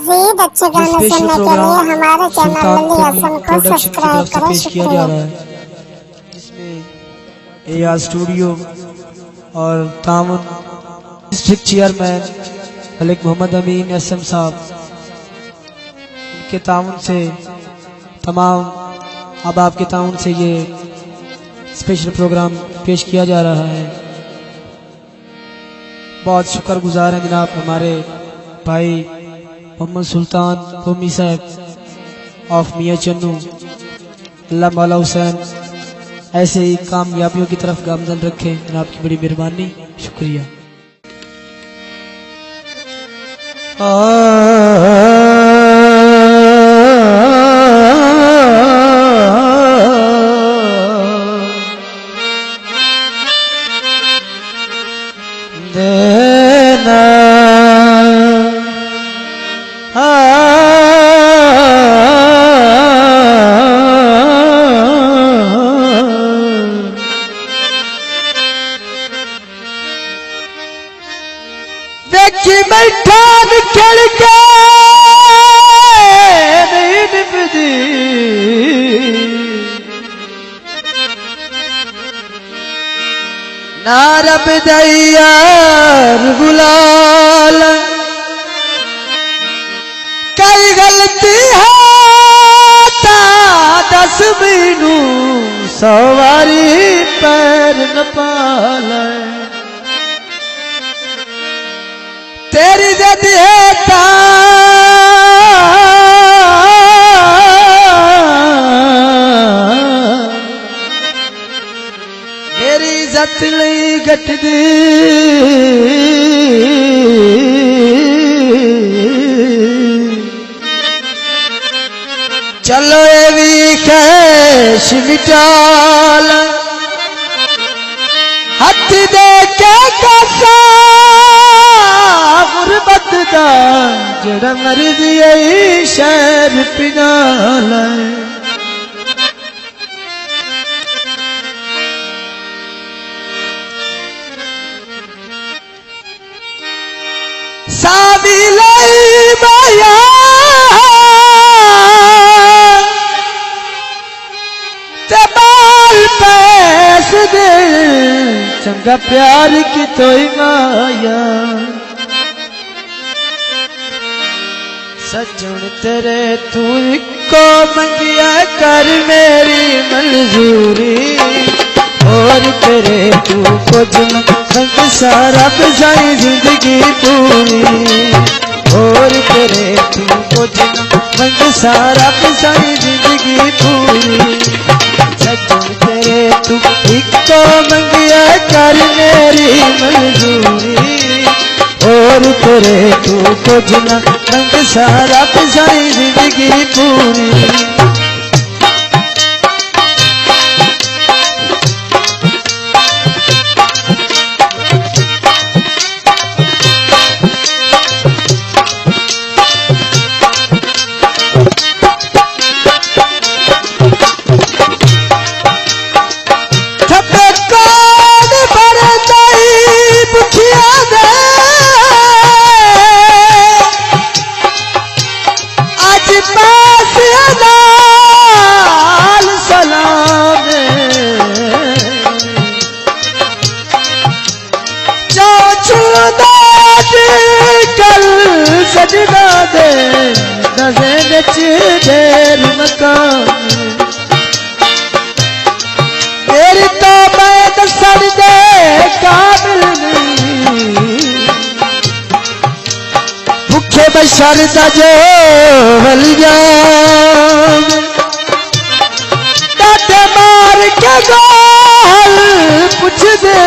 मज़ीद अच्छे गाने सुनने के लिए हमारे चैनल लल्ली हसन को सब्सक्राइब करें। पेश किया जा रहा है, जिसमें एआर स्टूडियो और तावन डिस्ट्रिक्ट चेयरमैन मलिक मोहम्मद अमीन एसएम साहब, उनके तावन से तमाम अहबाब के तावन से ये स्पेशल प्रोग्राम पेश किया जा रहा है। बहुत शुक्रगुजार हैं जनाब हमारे भाई मोहम्मद सुल्तान भूमि साहब ऑफ मियाँ चन्नू, अल्लाह मौला हुसैन ऐसे ही कामयाबियों की तरफ गामजन रखें। जनाब की बड़ी मेहरबानी, शुक्रिया। देखी बैठा निकल के नहीं निभदी, ना रब दयार बुलाल, कई गलती है ता दस बीनू सवारी पैर न पाल, तेरी जद है ता मेरी इज्जत नहीं घटदी, चलो ये भी कैश मिटाल, हथ दे के कसा गुरबत दा जड़ा मर्जी आई शहर पिनाल, सावी लाई माया ते बाल पैस दे, चंगा प्यार की तोई माया, सजन तेरे तू को मंगिया कर मेरी मंजूरी, और तेरे तू कुछ मंग सारा बजाई जिंदगी पूरी, और तेरे तू कुछ मंग सारा बजाई जिंदगी पूरी, सजन तेरे तू को मंगिया कर मेरी मंजूरी, और तेरे तू कुछ न रंग सारा पिसाई जिंदगी पूरी। सजना दे नज़े नच देर मकान, मेरी तो मैं दसन दे काबिल नहीं, भूखे बशर दा जो वलियाम, डाटे मार के गाल पुछ दे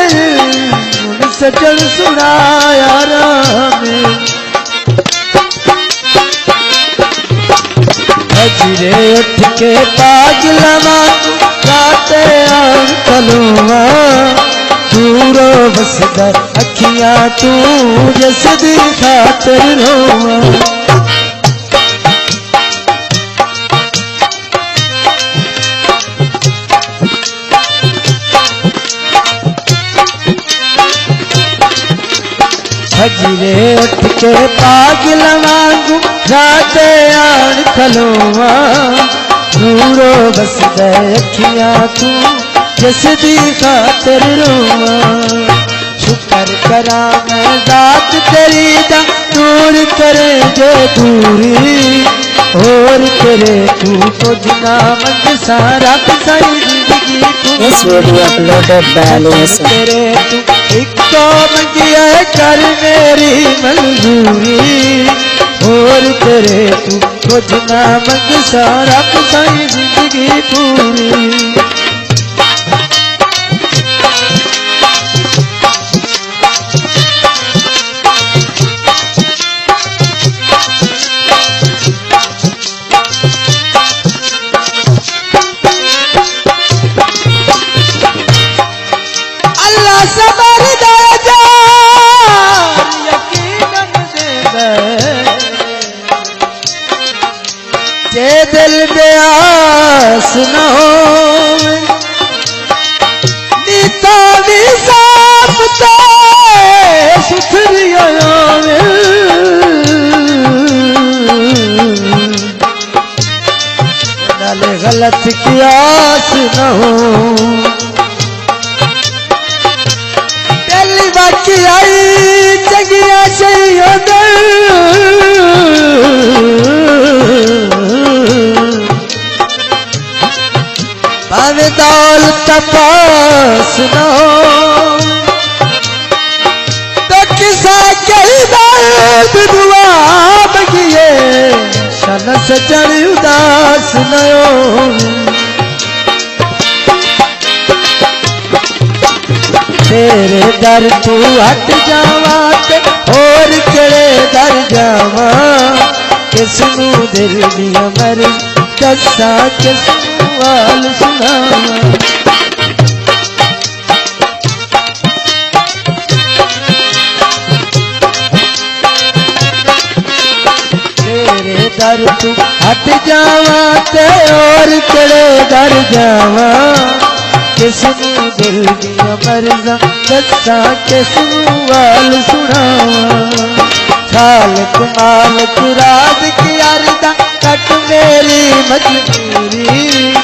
सजन सुनाया राम, हजरे उठ के पागला काटे अंकलुआ, दूरो बसदा अखियां तू जस दी खातिर रोवा, हजरे उठ के पागला राते आन खलोवा दूरो बस दे अखियां तू जिस दी खातर रोवा शुक्र करा मैं जात तेरी दा दूर करे जे दूरी और तेरे तू कुछ ना मंग सारा सारी जिंदगी This video uploaded by Ali Hassan. तेरे तू एक तो मंगिया कर मेरी मंजूरी और तेरे तू कुछ ना मंग सारा सारी जिंदगी पूरी जे दिल में आस न हो नीता भी साफ तो सुथरिया नाले गलत की आस न हो पहली बाकी आई चंगिया चाहिए पावे दौलत पास न हो तो किसा कही दर्द दुआ बगिए शन सजन उदास न हो तेरे दर तू हट जावा ते और केड़े दर जावा किसनू दिल दी अमर दसा किसनू वाल सुनावा तेरे दर तू हट जावा ते और केड़े दर जावा किसनू दिल दिया मर्जा दसा किसनू वाल सुनावा खालक मालक राज की अर्दा कट मेरी मजबूरी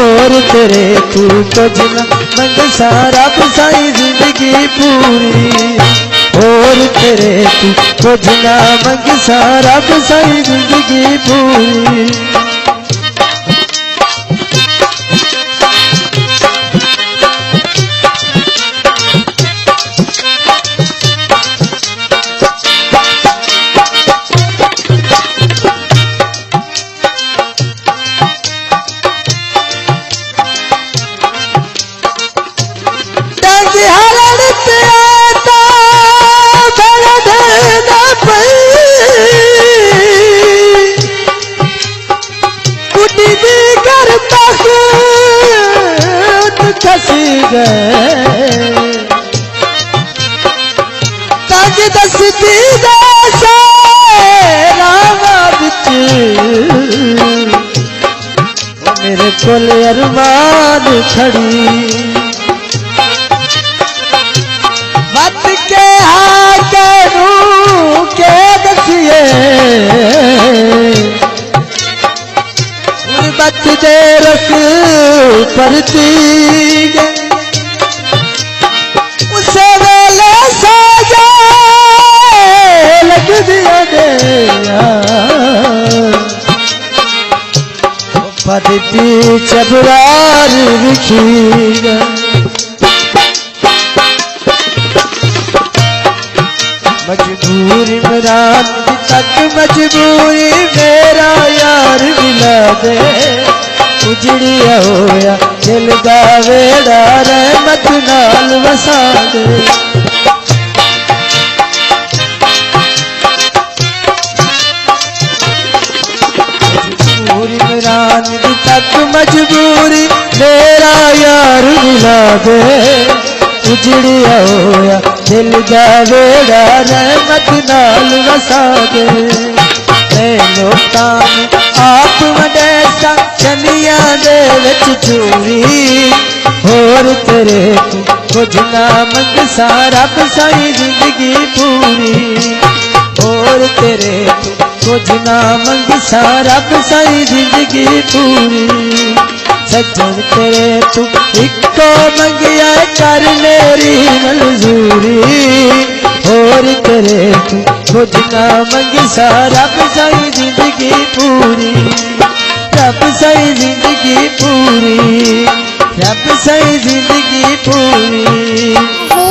और तेरे तू कुछ न मंग सारा सारी जिंदगी पूरी और तेरे तू कुछ न मंग सारा सारी जिंदगी पूरी तज दसती मेरे कोल अरमान खड़ी मत के हाकू के दसिए बच दे रस परती उसे वेले साजा लग दिया गया पदती चबरार विखी मजबूरी इमरान तक मजबूरी मेरा यार मिला दे उजड़िया होया दिल दा वेड़ा रहमत नाल वसा दे मजबूरी इमरान तक मजबूरी मेरा यार मिला दे उजड़िया होया दिल दा वेड़ा रहमत नाल वसा दे लोकां आप वडेसा चनिया दे विच चूरी होर तेरे तू कुछ ना मंग सारा सारी जिंदगी पूरी होर तेरे तू कुछ ना मंगसा रब साई जिंदगी पूरी सजन तेरे तू इको मंगिया कर मेरी मंजूरी और तेरे तू कुछ ना मंगसा रब साई जिंदगी पूरी रब साई जिंदगी पूरी रब साई जिंदगी पूरी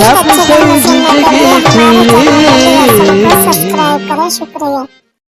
रब साई जिंदगी पूरी सब्सक्राइब करें। शुक्रिया।